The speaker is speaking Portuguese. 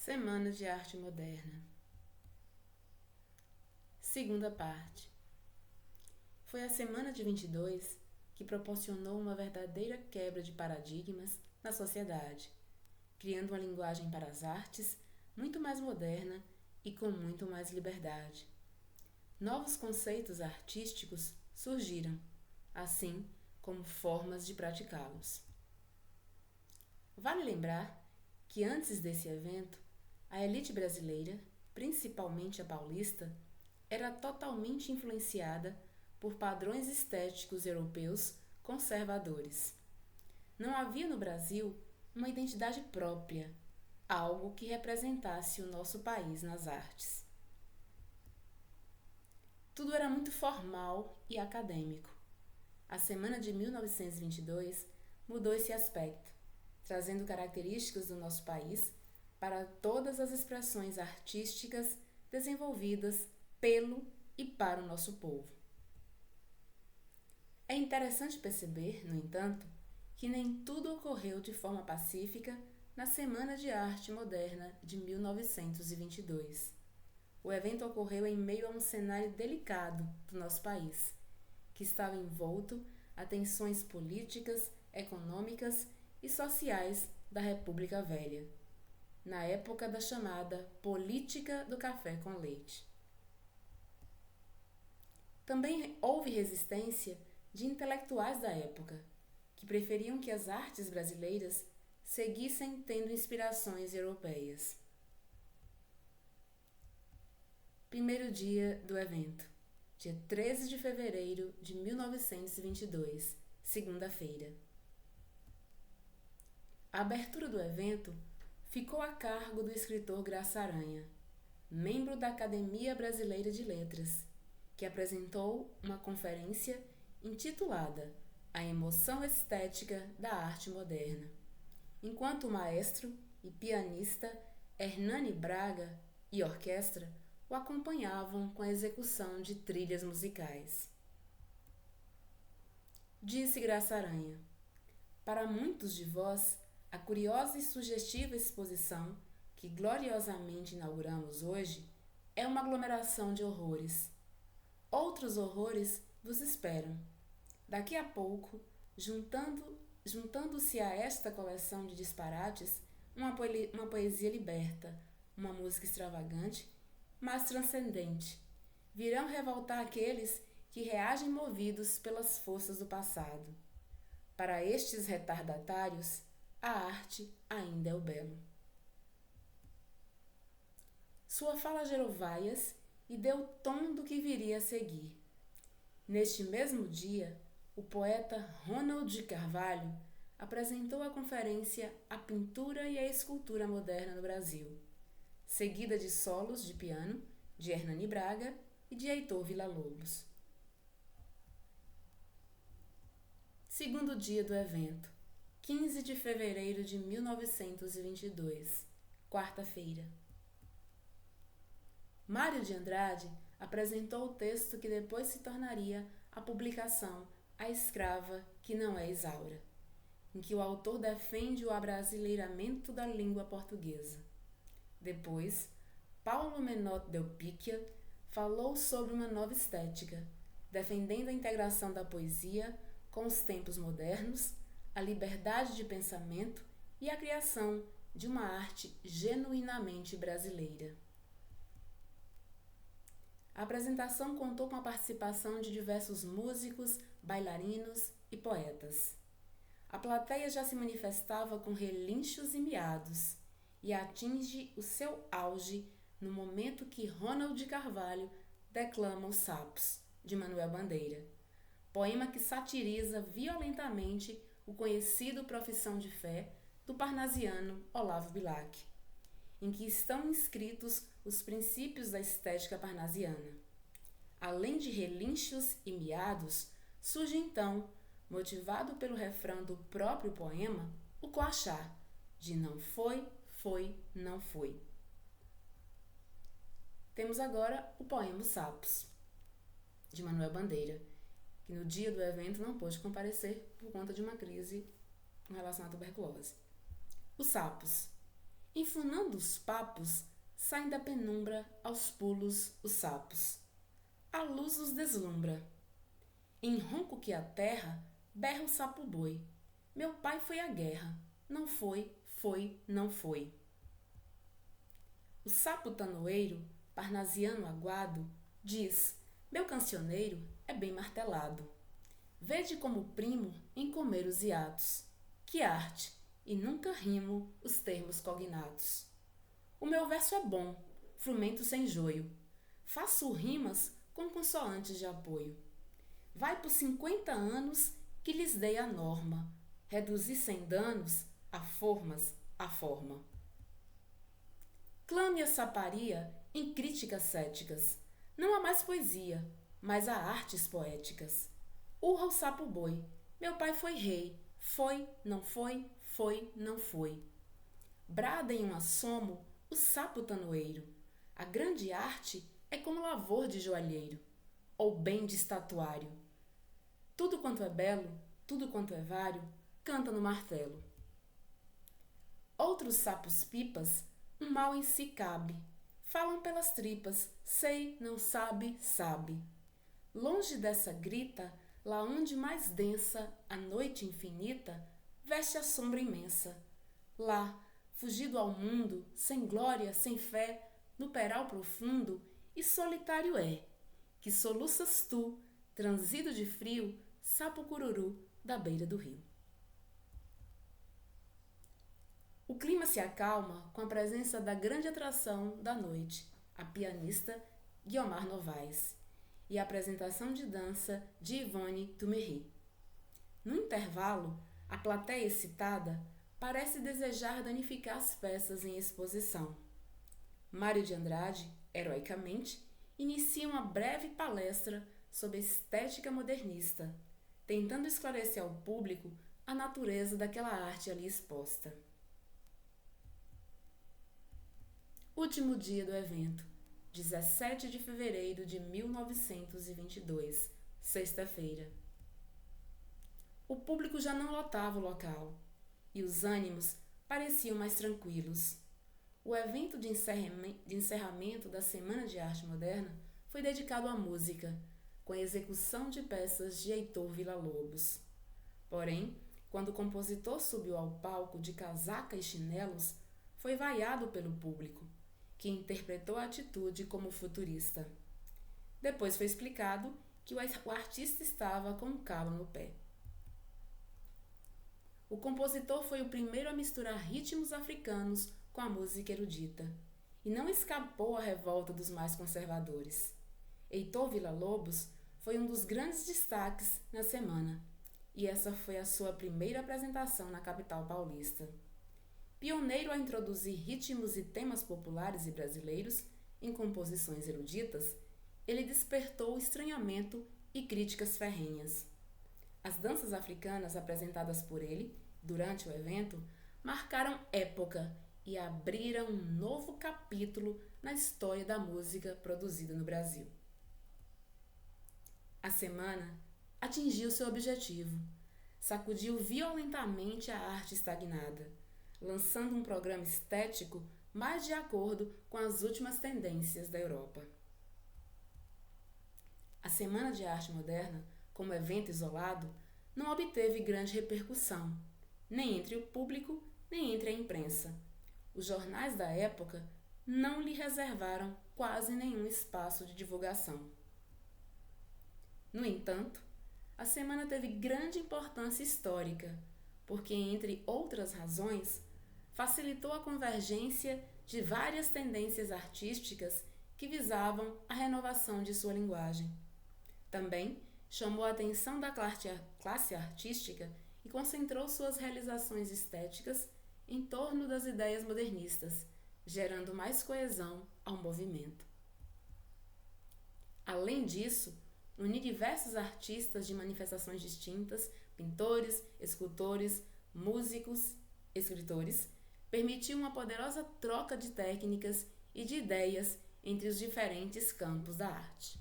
Semana de Arte Moderna. Segunda parte. Foi a Semana de 22 que proporcionou uma verdadeira quebra de paradigmas na sociedade, criando uma linguagem para as artes muito mais moderna e com muito mais liberdade. Novos conceitos artísticos surgiram, assim como formas de praticá-los. Vale lembrar que antes desse evento, a elite brasileira, principalmente a paulista, era totalmente influenciada por padrões estéticos europeus conservadores. Não havia no Brasil uma identidade própria, algo que representasse o nosso país nas artes. Tudo era muito formal e acadêmico. A Semana de 1922 mudou esse aspecto, trazendo características do nosso país para todas as expressões artísticas desenvolvidas pelo e para o nosso povo. É interessante perceber, no entanto, que nem tudo ocorreu de forma pacífica na Semana de Arte Moderna de 1922. O evento ocorreu em meio a um cenário delicado do nosso país, que estava envolto a tensões políticas, econômicas e sociais da República Velha, na época da chamada Política do Café com Leite. Também houve resistência de intelectuais da época, que preferiam que as artes brasileiras seguissem tendo inspirações europeias. Primeiro dia do evento, dia 13 de fevereiro de 1922, segunda-feira. A abertura do evento ficou a cargo do escritor Graça Aranha, membro da Academia Brasileira de Letras, que apresentou uma conferência intitulada A Emoção Estética da Arte Moderna, enquanto o maestro e pianista Hernani Braga e orquestra o acompanhavam com a execução de trilhas musicais. Disse Graça Aranha: para muitos de vós, a curiosa e sugestiva exposição que gloriosamente inauguramos hoje é uma aglomeração de horrores. Outros horrores vos esperam. Daqui a pouco, juntando-se a esta coleção de disparates, uma poesia liberta, uma música extravagante, mas transcendente. Virão revoltar aqueles que reagem movidos pelas forças do passado. Para estes retardatários, a arte ainda é o belo. Sua fala gerou vaias e deu o tom do que viria a seguir. Neste mesmo dia, o poeta Ronald de Carvalho apresentou a conferência A Pintura e a Escultura Moderna no Brasil, seguida de solos de piano de Hernani Braga e de Heitor Villa-Lobos. Segundo dia do evento, 15 de fevereiro de 1922, quarta-feira. Mário de Andrade apresentou o texto que depois se tornaria a publicação A Escrava que não é Isaura, em que o autor defende o abrasileiramento da língua portuguesa. Depois, Paulo Menot del Picchia falou sobre uma nova estética, defendendo a integração da poesia com os tempos modernos, a liberdade de pensamento e a criação de uma arte genuinamente brasileira. A apresentação contou com a participação de diversos músicos, bailarinos e poetas. A plateia já se manifestava com relinchos e miados, e atinge o seu auge no momento que Ronald de Carvalho declama Os Sapos, de Manuel Bandeira, poema que satiriza violentamente o conhecido Profissão de Fé do parnasiano Olavo Bilac, em que estão inscritos os princípios da estética parnasiana. Além de relinchos e miados, surge então, motivado pelo refrão do próprio poema, o coachá, de não foi, não foi. Temos agora o poema Os Sapos, de Manuel Bandeira, que no dia do evento não pôde comparecer por conta de uma crise em relação à tuberculose. Os sapos. Enfunando os papos, saem da penumbra aos pulos os sapos. A luz os deslumbra. Em ronco que aterra, berra o sapo-boi. Meu pai foi à guerra. Não foi, foi, não foi. O sapo tanoeiro, parnasiano aguado, diz: meu cancioneiro é bem martelado. Vede como primo em comer os hiatos. Que arte! E nunca rimo os termos cognatos. O meu verso é bom, frumento sem joio. Faço rimas com consoantes de apoio. Vai por 50 anos que lhes dei a norma. Reduzir sem danos a formas, a forma. Clame a saparia em críticas céticas. Não há mais poesia, mas há artes poéticas. Urra o sapo-boi. Meu pai foi rei. Foi, não foi, foi, não foi. Brada em um assomo o sapo tanoeiro. A grande arte é como lavor de joalheiro, ou bem de estatuário. Tudo quanto é belo, tudo quanto é vário, canta no martelo. Outros sapos-pipas, um mal em si cabe. Falam pelas tripas, sei, não sabe, sabe. Longe dessa grita, lá onde mais densa a noite infinita, veste a sombra imensa. Lá, fugido ao mundo, sem glória, sem fé, no peral profundo, e solitário é, que soluças tu, transido de frio, sapo cururu da beira do rio. O clima se acalma com a presença da grande atração da noite, a pianista Guiomar Novaes, e a apresentação de dança de Ivone Tumerri. No intervalo, a plateia excitada parece desejar danificar as peças em exposição. Mário de Andrade, heroicamente, inicia uma breve palestra sobre a estética modernista, tentando esclarecer ao público a natureza daquela arte ali exposta. Último dia do evento, 17 de fevereiro de 1922, sexta-feira. O público já não lotava o local e os ânimos pareciam mais tranquilos. O evento de encerramento da Semana de Arte Moderna foi dedicado à música, com a execução de peças de Heitor Villa-Lobos. Porém, quando o compositor subiu ao palco de casaca e chinelos, foi vaiado pelo público, que interpretou a atitude como futurista. Depois foi explicado que o artista estava com um calo no pé. O compositor foi o primeiro a misturar ritmos africanos com a música erudita, e não escapou à revolta dos mais conservadores. Heitor Villa-Lobos foi um dos grandes destaques na semana, e essa foi a sua primeira apresentação na capital paulista. Pioneiro a introduzir ritmos e temas populares e brasileiros em composições eruditas, ele despertou estranhamento e críticas ferrenhas. As danças africanas apresentadas por ele, durante o evento, marcaram época e abriram um novo capítulo na história da música produzida no Brasil. A semana atingiu seu objetivo, sacudiu violentamente a arte estagnada, lançando um programa estético mais de acordo com as últimas tendências da Europa. A Semana de Arte Moderna, como evento isolado, não obteve grande repercussão, nem entre o público, nem entre a imprensa. Os jornais da época não lhe reservaram quase nenhum espaço de divulgação. No entanto, a semana teve grande importância histórica, porque, entre outras razões, facilitou a convergência de várias tendências artísticas que visavam a renovação de sua linguagem. Também chamou a atenção da classe artística e concentrou suas realizações estéticas em torno das ideias modernistas, gerando mais coesão ao movimento. Além disso, unir diversos artistas de manifestações distintas, pintores, escultores, músicos, escritores, permitiu uma poderosa troca de técnicas e de ideias entre os diferentes campos da arte.